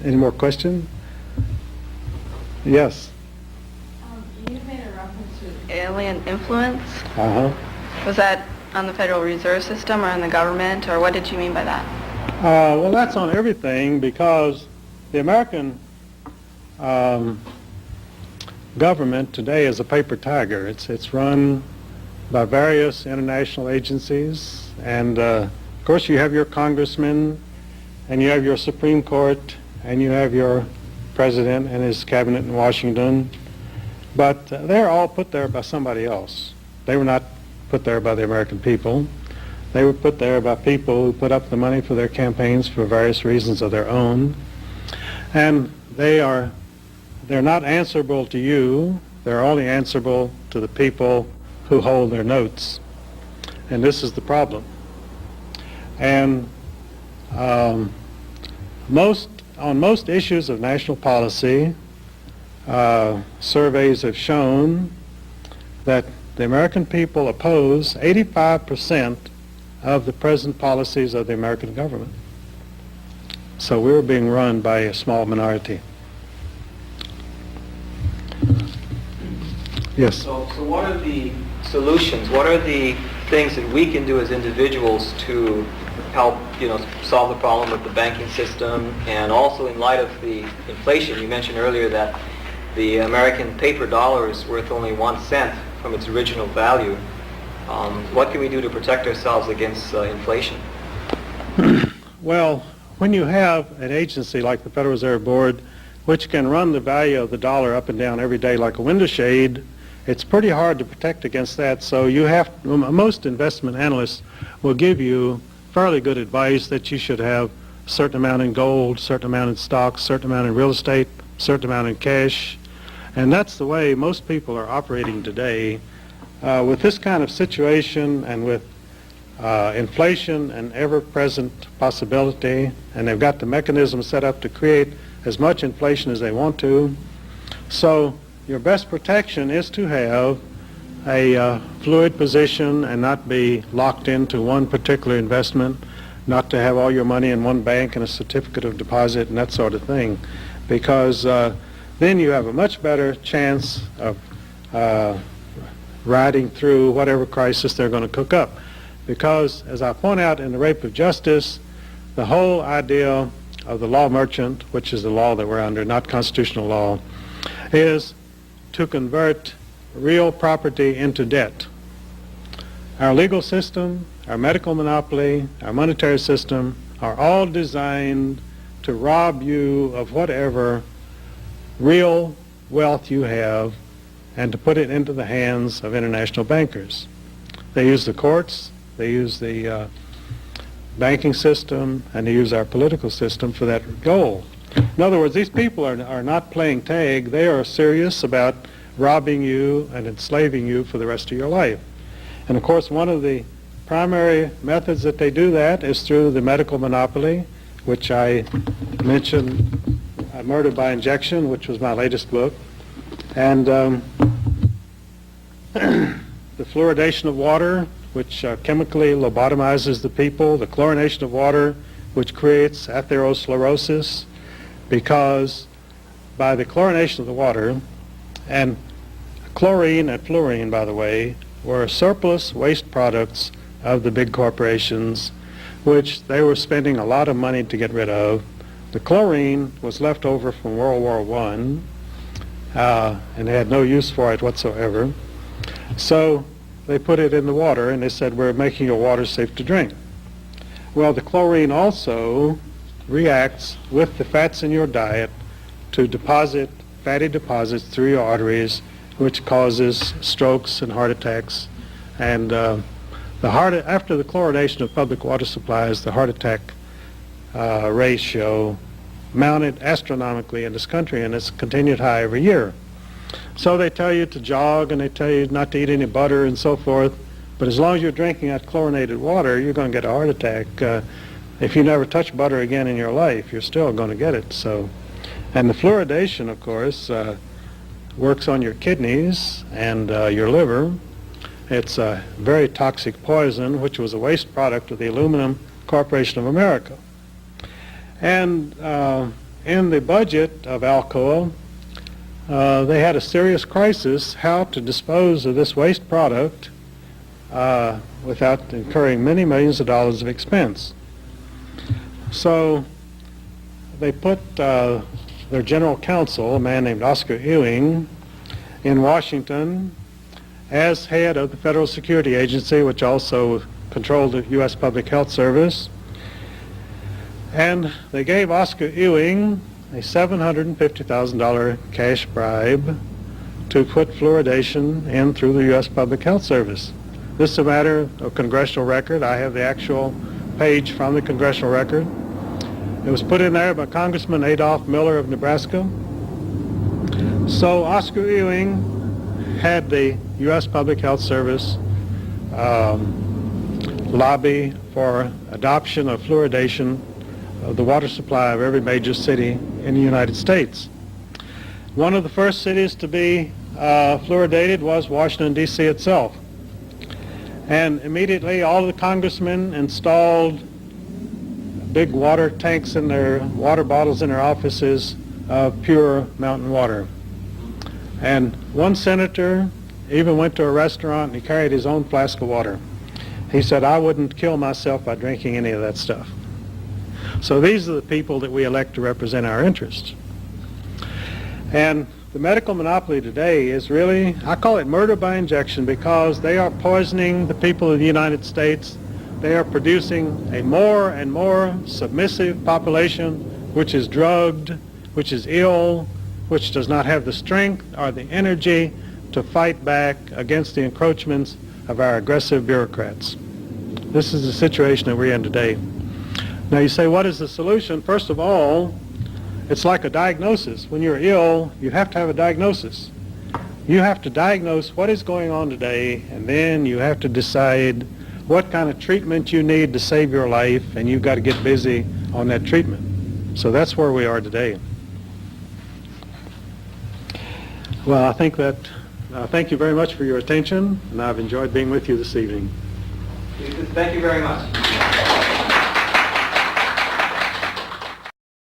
Any more questions? Yes. You made a reference to alien influence. Uh-huh. Was that on the Federal Reserve System or on the government, or what did you mean by that? Well, that's on everything, because the American government today is a paper tiger. It's run by various international agencies, and of course you have your congressmen, and you have your Supreme Court, and you have your president and his cabinet in Washington, but they're all put there by somebody else. They were not put there by the American people. They were put there by people who put up the money for their campaigns for various reasons of their own, and they're not answerable to you. They're only answerable to the people who hold their notes, and this is the problem. And on most issues of national policy, surveys have shown that the American people oppose 85% of the present policies of the American government. So we're being run by a small minority. Yes? So what are the solutions? What are the things that we can do as individuals to help, solve the problem with the banking system, and also in light of the inflation? You mentioned earlier that the American paper dollar is worth only 1 cent from its original value. What can we do to protect ourselves against inflation? Well, when you have an agency like the Federal Reserve Board, which can run the value of the dollar up and down every day like a window shade, it's pretty hard to protect against that. So most investment analysts will give you fairly good advice that you should have a certain amount in gold, a certain amount in stocks, a certain amount in real estate, a certain amount in cash. And that's the way most people are operating today. With this kind of situation, and with inflation an ever-present possibility, and they've got the mechanism set up to create as much inflation as they want to. So your best protection is to have a fluid position and not be locked into one particular investment, not to have all your money in one bank and a certificate of deposit and that sort of thing, because then you have a much better chance of riding through whatever crisis they're going to cook up. Because, as I point out in The Rape of Justice, the whole idea of the law merchant, which is the law that we're under, not constitutional law, is to convert real property into debt. Our legal system, our medical monopoly, our monetary system are all designed to rob you of whatever real wealth you have and to put it into the hands of international bankers. They use the courts, they use the banking system, and they use our political system for that goal. In other words, these people are not playing tag. They are serious about robbing you and enslaving you for the rest of your life. And of course, one of the primary methods that they do that is through the medical monopoly, which I mentioned, Murder by Injection, which was my latest book. And the fluoridation of water, which chemically lobotomizes the people, the chlorination of water, which creates atherosclerosis, because by the chlorination of the water, and chlorine and fluorine, by the way, were surplus waste products of the big corporations, which they were spending a lot of money to get rid of. The chlorine was left over from World War I, and they had no use for it whatsoever. So they put it in the water, and they said, we're making your water safe to drink. Well, the chlorine also reacts with the fats in your diet to deposit fatty deposits through your arteries, which causes strokes and heart attacks. And after the chlorination of public water supplies, the heart attack ratio mounted astronomically in this country, and it's continued high every year. So they tell you to jog, and they tell you not to eat any butter and so forth, but as long as you're drinking that chlorinated water, you're going to get a heart attack. If you never touch butter again in your life, you're still going to get it. So, and the fluoridation, of course, works on your kidneys and your liver. It's a very toxic poison, which was a waste product of the Aluminum Corporation of America. And in the budget of Alcoa, they had a serious crisis how to dispose of this waste product without incurring many millions of dollars of expense. So they put their general counsel, a man named Oscar Ewing, in Washington as head of the Federal Security Agency, which also controlled the U.S. Public Health Service. And they gave Oscar Ewing a $750,000 cash bribe to put fluoridation in through the U.S. Public Health Service. This is a matter of congressional record. I have the actual page from the congressional record. It was put in there by Congressman Adolph Miller of Nebraska. So Oscar Ewing had the U.S. Public Health Service lobby for adoption of fluoridation of the water supply of every major city in the United States. One of the first cities to be fluoridated was Washington, D.C. itself. And immediately all of the congressmen installed big water tanks in their water bottles in their offices of pure mountain water. And one senator even went to a restaurant and he carried his own flask of water. He said, "I wouldn't kill myself by drinking any of that stuff." So these are the people that we elect to represent our interests. And the medical monopoly today is really, I call it murder by injection, because they are poisoning the people of the United States. They are producing a more and more submissive population, which is drugged, which is ill, which does not have the strength or the energy to fight back against the encroachments of our aggressive bureaucrats. This is the situation that we're in today. Now you say, what is the solution? First of all, it's like a diagnosis. When you're ill, you have to have a diagnosis. You have to diagnose what is going on today, and then you have to decide what kind of treatment you need to save your life, and you've got to get busy on that treatment. So that's where we are today. Well, I think that, thank you very much for your attention, and I've enjoyed being with you this evening. Thank you very much.